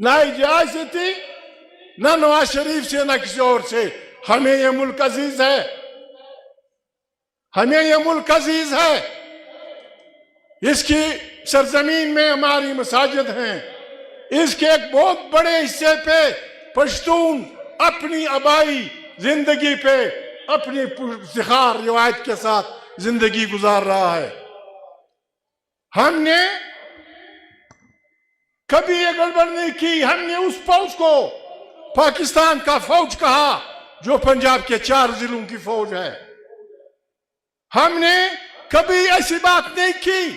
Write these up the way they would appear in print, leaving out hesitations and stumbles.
نہ اجاز سے تھی، نہ نواز شریف سے، نہ کسی اور سے. ہمیں یہ ملک عزیز ہے، ہمیں یہ ملک عزیز ہے. اس کی سرزمین میں ہماری مساجد ہیں. اس کے ایک بہت بڑے حصے پہ پشتون اپنی آبائی زندگی پہ اپنی افتخار روایت کے ساتھ زندگی گزار رہا ہے. ہم نے کبھی یہ گڑبڑ نہیں کی. ہم نے اس فوج کو پاکستان کا فوج کہا جو پنجاب کے 4 ضلعوں کی فوج ہے. ہم نے کبھی ایسی بات نہیں کی.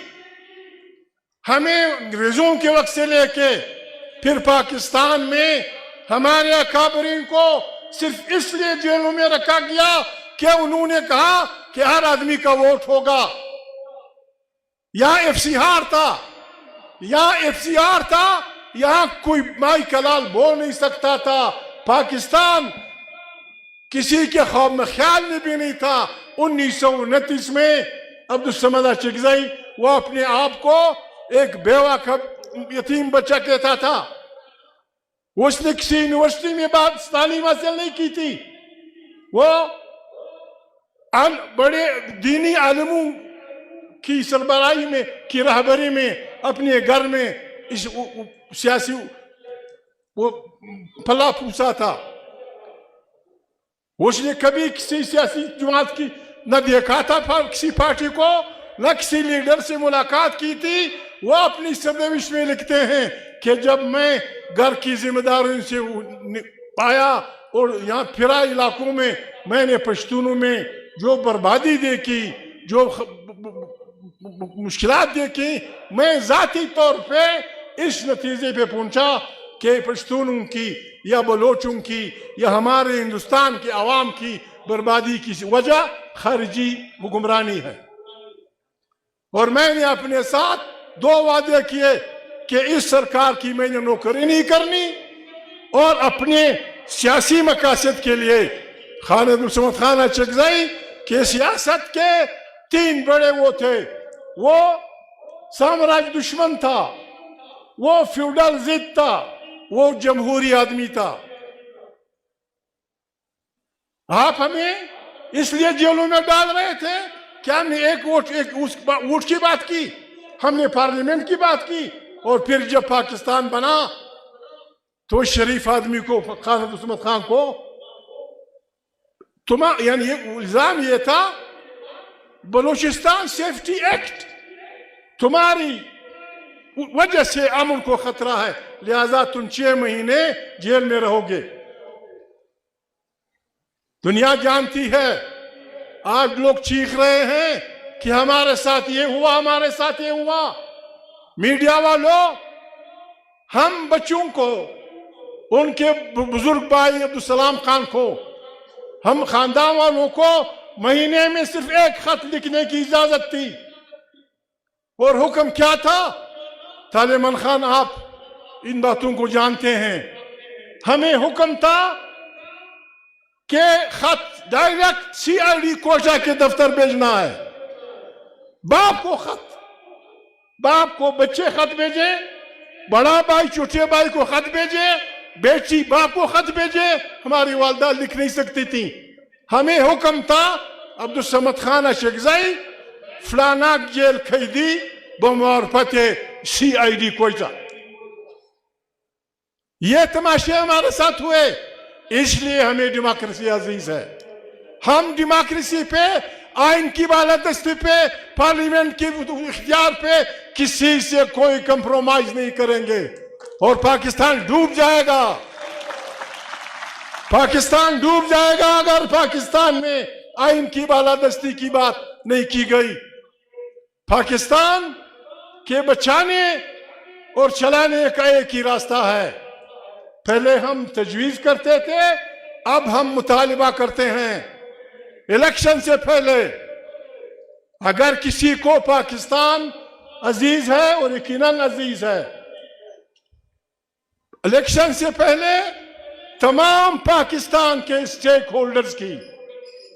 ہمیں انگریزوں کے وقت سے لے کے پھر پاکستان میں ہمارے اکابرین کو صرف اس لیے جیلوں میں رکھا گیا کہ انہوں نے کہا کہ ہر آدمی کا ووٹ ہوگا. یا ایف سی آر تھا، یہاں کوئی مائی کلال بول نہیں سکتا تھا. پاکستان کسی کے خواب میں خیال میں بھی نہیں تھا. 1929 میں عبدالصمد اچکزئی وہ اپنے آپ کو ایک بیوہ کا یتیم بچہ کہتا تھا. اس نے کسی یونیورسٹی میں تعلیم حاصل نہیں کی تھی. وہ بڑے دینی عالموں کی سربراہی میں کی رہبری میں اپنے گھر میں اس سیاسی وہ پھلا پھوسا تھا. اس نے کبھی کسی سیاسی جماعت کی نہ دیکھا تھا کسی پارٹی کو، نہ کسی لیڈر سے ملاقات کی تھی. وہ اپنی سندوش میں لکھتے ہیں کہ جب میں گھر کی ذمہ داریوں سے آیا اور یہاں پھرا علاقوں میں نے پشتونوں میں جو بربادی دیکھی، جو مشکلات دیکھی، میں ذاتی طور پہ اس نتیجے پہ پہنچا کہ پشتونوں کی یا بلوچوں کی یا ہمارے ہندوستان کے عوام کی بربادی کی وجہ خارجی حکمرانی ہے. اور میں نے اپنے ساتھ 2 وعدے کیے کہ اس سرکار کی میں نے نوکری نہیں کرنی، اور اپنے سیاسی مقاصد کے لیے خان عبدالصمد خان اچکزئی کے سیاست کے 3 بڑے وہ تھے. وہ سامراج دشمن تھا، وہ فیوڈل ضد تھا، وہ جمہوری آدمی تھا. آپ ہمیں اس لیے جیلوں میں ڈال رہے تھے کہ ہم نے ایک ووٹ کی بات کی، ہم نے پارلیمنٹ کی بات کی، اور پھر جب پاکستان بنا تو شریف آدمی کو خان عبدالصمد خان کو یعنی الزام یہ تھا بلوچستان سیفٹی ایکٹ تمہاری وجہ سے امن کو خطرہ ہے، لہذا تم 6 مہینے جیل میں رہو گے. دنیا جانتی ہے. آج لوگ چیخ رہے ہیں کہ ہمارے ساتھ یہ ہوا، ہمارے ساتھ یہ ہوا. میڈیا والوں، ہم بچوں کو، ان کے بزرگ بھائی عبدالسلام خان کو، ہم خاندان والوں کو مہینے میں صرف 1 خط لکھنے کی اجازت تھی. اور حکم کیا تھا؟ طالب خان آپ ان باتوں کو جانتے ہیں. ہمیں حکم تھا کہ خط ڈائریکٹ CID کوئٹہ کے دفتر بھیجنا ہے. باپ کو خط، باپ کو بچے خط بھیجے، بڑا بھائی چھوٹے بھائی کو خط بھیجے، بیٹی باپ کو خط بھیجے. ہماری والدہ لکھ نہیں سکتی تھی. ہمیں حکم تھا عبدالصمد خان اچکزئی فلانا جیل قیدی بمعرفت CID کوئٹہ. یہ تماشے ہمارے ساتھ ہوئے. اس لیے ہمیں ڈیموکریسی عزیز ہے. ہم ڈیموکریسی پہ، آئین کی بالادستی پہ، پارلیمنٹ کی اختیار پہ کسی سے کوئی کمپرومائز نہیں کریں گے. اور پاکستان ڈوب جائے گا. پاکستان ڈوب جائے گا اگر پاکستان میں آئین کی بالادستی کی بات نہیں کی گئی. پاکستان کے بچانے اور چلانے کا ایک ہی راستہ ہے. پہلے ہم تجویز کرتے تھے، اب ہم مطالبہ کرتے ہیں. الیکشن سے پہلے اگر کسی کو پاکستان عزیز ہے، اور یقیناً عزیز ہے، الیکشن سے پہلے تمام پاکستان کے اسٹیک ہولڈرز کی،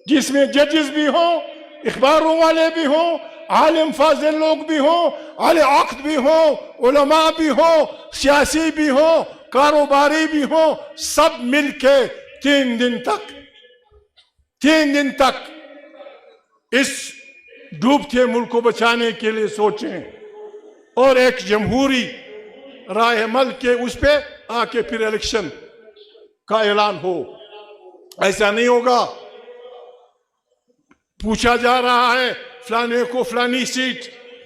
جس میں ججز بھی ہوں، اخباروں والے بھی ہوں، عالم فاضل لوگ بھی ہوں، اہل عقد بھی ہوں، علماء بھی ہوں، سیاسی بھی ہوں، کاروباری بھی ہوں، سب مل کے 3 دن تک اس ڈوبتے ملک کو بچانے کے لیے سوچیں، اور ایک جمہوری رائے عمل کے اس پہ آ کے پھر الیکشن کا اعلان ہو۔ ایسا نہیں ہوگا۔ پوچھا جا رہا ہے فلانے کو فلانی سیٹ،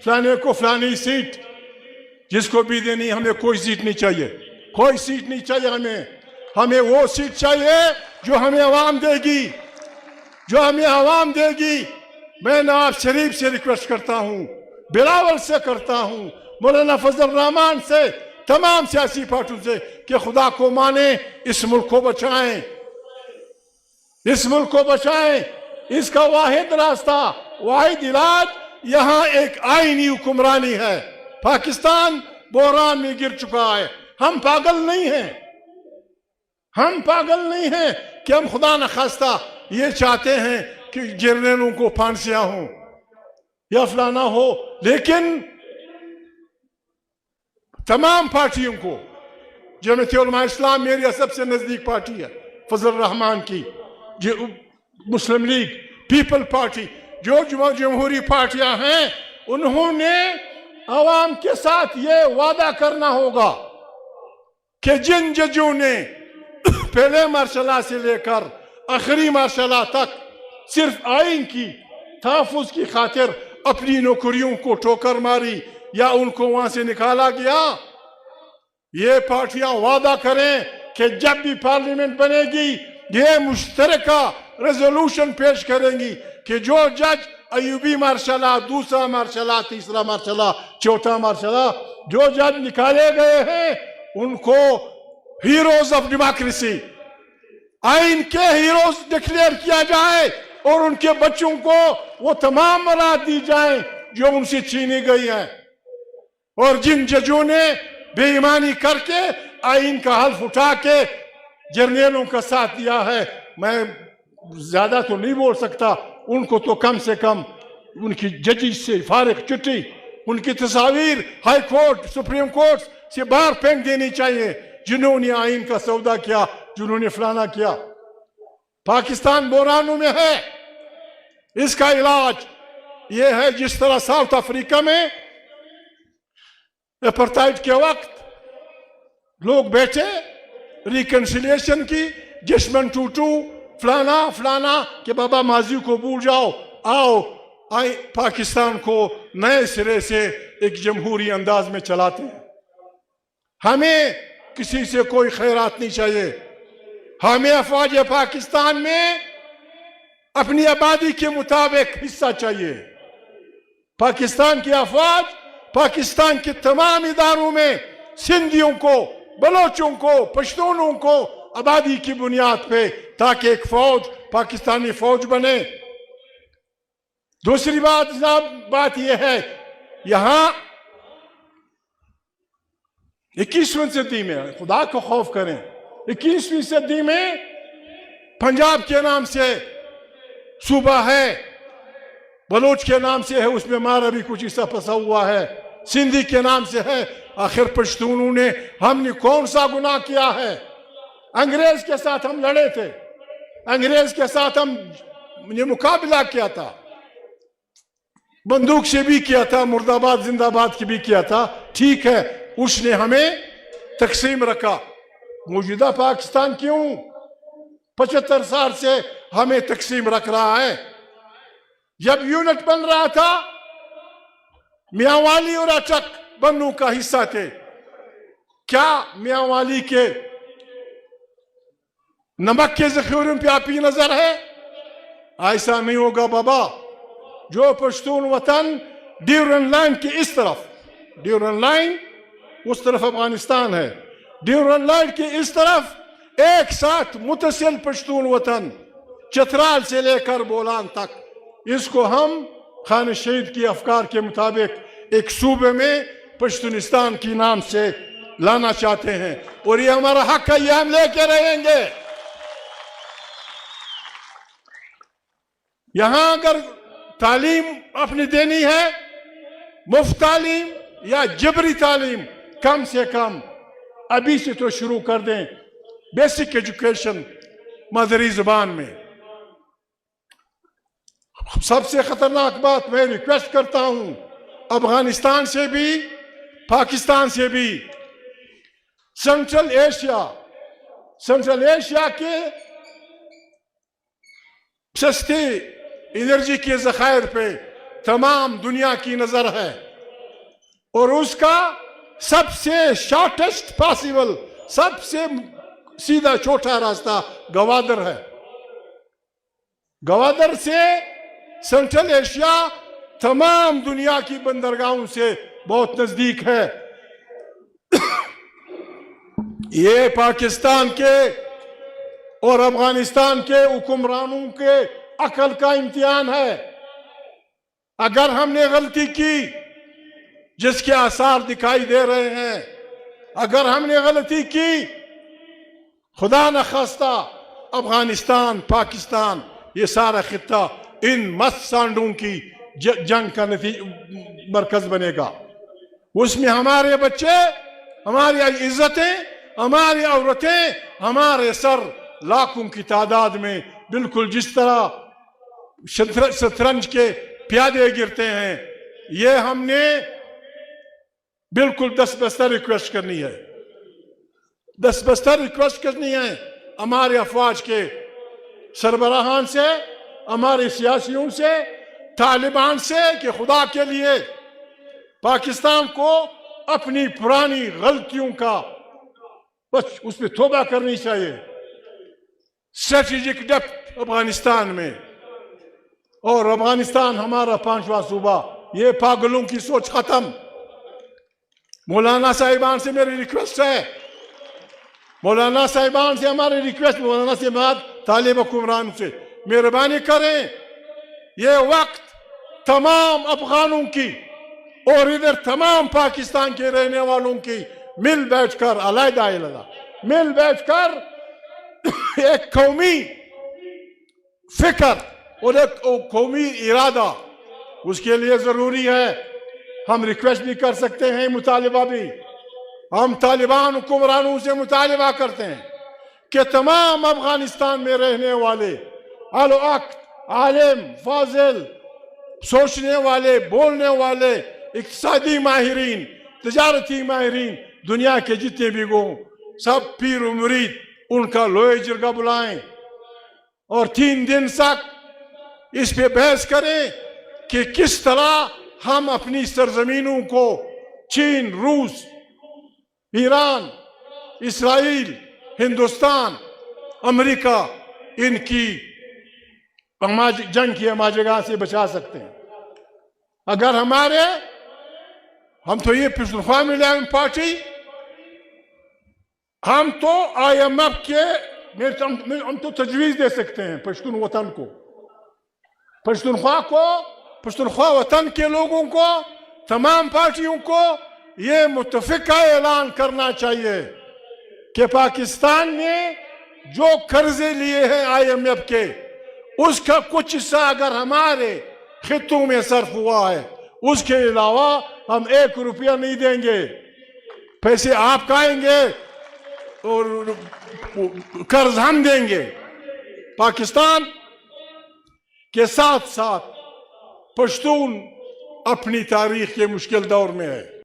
فلانے کو فلانی سیٹ، جس کو بھی دینی، ہمیں کوئی سیٹ نہیں چاہیے، کوئی سیٹ نہیں چاہیے ہمیں وہ سیٹ چاہیے جو ہمیں عوام دے گی، جو ہمیں عوام دے گی۔ میں نواز شریف سے ریکویسٹ کرتا ہوں، بلاول سے کرتا ہوں، مولانا فضل الرحمان سے، تمام سیاسی پارٹیوں سے کہ خدا کو مانیں، اس ملک کو بچائیں، اس ملک کو بچائیں۔ اس کا واحد راستہ، واحد علاج یہاں ایک آئینی حکمرانی ہے۔ پاکستان بحران میں گر چکا ہے۔ ہم پاگل نہیں ہیں، ہم پاگل نہیں ہیں کہ ہم خدا نخواستہ یہ چاہتے ہیں کہ جرنیلوں کو پھانسیاں ہوں یا فلانا ہو، لیکن تمام پارٹیوں کو، جمعیت علماء اسلام میری سب سے نزدیک پارٹی ہے، فضل الرحمان کی، مسلم لیگ، پیپل پارٹی، جو جمہوری پارٹیاں ہیں، انہوں نے عوام کے ساتھ یہ وعدہ کرنا ہوگا کہ جن ججوں نے پہلے مرحلہ سے لے کر آخری مرحلہ تک صرف آئین کی تحفظ کی خاطر اپنی نوکریوں کو ٹھوکر ماری یا ان کو وہاں سے نکالا گیا، یہ پارٹیاں وعدہ کریں کہ جب بھی پارلیمنٹ بنے گی یہ مشترکہ ریزولوشن پیش کریں گی کہ جو جج ایوبی مرحلہ، دوسرا مرحلہ، تیسرا مرحلہ، چوتھا مرحلہ، جو جج نکالے گئے ہیں ان کو ہیروز آف ڈیموکریسی، آئین کے ہیروز ڈکلیئر کیا جائے، اور ان کے بچوں کو وہ تمام مراد دی جائیں جو ان سے چھینی گئی ہیں۔ اور جن ججوں نے بے ایمانی کر کے آئین کا حلف اٹھا کے جرنیلوں کا ساتھ دیا ہے، میں زیادہ تو نہیں بول سکتا، ان کو تو کم سے کم ان کی ججی سے فارغ چٹھی، ان کی تصاویر ہائی کورٹ، سپریم کورٹ سے باہر پھینک دینی چاہیے، جنہوں نے آئین کا سودا کیا، جنہوں نے فلانا کیا۔ پاکستان بحرانوں میں ہے، اس کا علاج یہ ہے جس طرح ساؤتھ افریقہ میں اپرٹائڈ کے وقت لوگ بیٹھے، ریکنسیلیشن کی، ججمنٹ ٹوٹو، فلانا کہ بابا ماضی کو بھول جاؤ، آؤ پاکستان کو نئے سرے سے ایک جمہوری انداز میں چلاتے ہیں۔ ہمیں کسی سے کوئی خیرات نہیں چاہیے، ہمیں افواج پاکستان میں اپنی آبادی کے مطابق حصہ چاہیے۔ پاکستان کی افواج پاکستان کے تمام اداروں میں سندھیوں کو، بلوچوں کو، پشتونوں کو آبادی کی بنیاد پہ، تاکہ ایک فوج پاکستانی فوج بنے۔ دوسری بات یہ ہے، یہاں 21ویں صدی میں خدا کو خوف کریں، 21ویں صدی میں پنجاب کے نام سے صوبہ ہے، بلوچ کے نام سے ہے، اس میں مارا بھی کچھ حصہ پسا ہوا ہے، سندھی کے نام سے ہے۔ آخر پشتونوں نے، ہم نے کون سا گناہ کیا ہے؟ انگریز کے ساتھ ہم لڑے تھے، انگریز کے ساتھ ہم نے مقابلہ کیا تھا، بندوق سے بھی کیا تھا، مرد آباد زندہ آباد کی بھی کیا تھا، ٹھیک ہے، اس نے ہمیں تقسیم رکھا۔ موجودہ پاکستان کیوں 75 سال سے ہمیں تقسیم رکھ رہا ہے؟ جب یونٹ بن رہا تھا، میاں والی اور اچک بنوں کا حصہ تھے، کیا میاں والی کے نمک کے ذخیروں پہ آپ کی نظر ہے؟ ایسا نہیں ہوگا بابا۔ جو پشتون وطن ڈیورن لائن کی اس طرف، ڈیورن لائن اس طرف افغانستان ہے، ڈیورن لائن کی اس طرف ایک ساتھ متصل پشتون وطن، چترال سے لے کر بولان تک، اس کو ہم خان شہید کی افکار کے مطابق ایک صوبے میں پشتونستان کی نام سے لانا چاہتے ہیں، اور یہ ہمارا حق ہے، یہ ہم لے کے رہیں گے۔ یہاں اگر تعلیم اپنی دینی ہے، مفت تعلیم یا جبری تعلیم، کم سے کم ابھی سے تو شروع کر دیں بیسک ایجوکیشن مادری زبان میں. سب سے خطرناک بات میں ریکویسٹ کرتا ہوں افغانستان سے بھی پاکستان سے بھی سنٹرل ایشیا کے سستے انرجی کے ذخائر پہ تمام دنیا کی نظر ہے اور اس کا سب سے شارٹیسٹ پاسبل سب سے سیدھا چھوٹا راستہ گوادر ہے. گوادر سے سنٹرل ایشیا تمام دنیا کی بندرگاہوں سے بہت نزدیک ہے. یہ پاکستان کے اور افغانستان کے حکمرانوں کے عقل کا امتحان ہے. اگر ہم نے غلطی کی جس کے آثار دکھائی دے رہے ہیں، اگر ہم نے غلطی کی خدا نخواستہ افغانستان پاکستان یہ سارا خطہ ان مست سانڈوں کی جنگ کا مرکز بنے گا. اس میں ہمارے بچے، ہماری عزتیں، ہماری عورتیں، ہمارے سر لاکھوں کی تعداد میں بالکل جس طرح شطرنج کے پیادے گرتے ہیں. یہ ہم نے بالکل دستبستر ریکویسٹ کرنی ہے، دستبستر ریکویسٹ کرنی ہے ہمارے افواج کے سربراہان سے، ہمارے سیاسیوں سے، طالبان سے کہ خدا کے لیے پاکستان کو اپنی پرانی غلطیوں کا بس اس پہ توبہ کرنی چاہیے. اسٹریٹجک ڈیپتھ افغانستان میں، اور افغانستان ہمارا 5واں صوبہ. یہ پاگلوں کی سوچ ختم. مولانا صاحبان سے میری ریکویسٹ ہے، مولانا صاحبان سے ہماری ریکویسٹ، مولانا صاحبان طالب حکمران سے مہربانی کریں. یہ وقت تمام افغانوں کی اور ادھر تمام پاکستان کے رہنے والوں کی مل بیٹھ کر علیحدہ مل بیٹھ کر ایک قومی فکر اور ایک قومی ارادہ، اس کے لیے ضروری ہے. ہم ریکویسٹ بھی کر سکتے ہیں، مطالبہ بھی ہم طالبان حکمرانوں سے مطالبہ کرتے ہیں کہ تمام افغانستان میں رہنے والے الوقت عالم فاضل سوچنے والے بولنے والے اقتصادی ماہرین تجارتی ماہرین دنیا کے جتنے بھی گوں سب پیر و مرید ان کا لوہے جرگہ بلائیں اور 3 دن تک اس پہ بحث کریں کہ کس طرح ہم اپنی سرزمینوں کو چین، روس، ایران، اسرائیل، ہندوستان، امریکہ ان کی جنگ کی ہماجگاہ سے بچا سکتے ہیں. اگر ہم تو یہ پشتونخوا میں لائن پارٹی، ہم تو IMF کے ہم تو تجویز دے سکتے ہیں پشتون وطن کو، پشتونخوا وطن کے لوگوں کو، تمام پارٹیوں کو یہ متفقہ اعلان کرنا چاہیے کہ پاکستان نے جو قرضے لیے ہیں IMF کے، اس کا کچھ حصہ اگر ہمارے خطوں میں صرف ہوا ہے، اس کے علاوہ ہم 1 روپیہ نہیں دیں گے. پیسے آپ کھائیں گے اور قرض ہم دیں گے. پاکستان کے ساتھ ساتھ پشتون اپنی تاریخ کے مشکل دور میں ہے.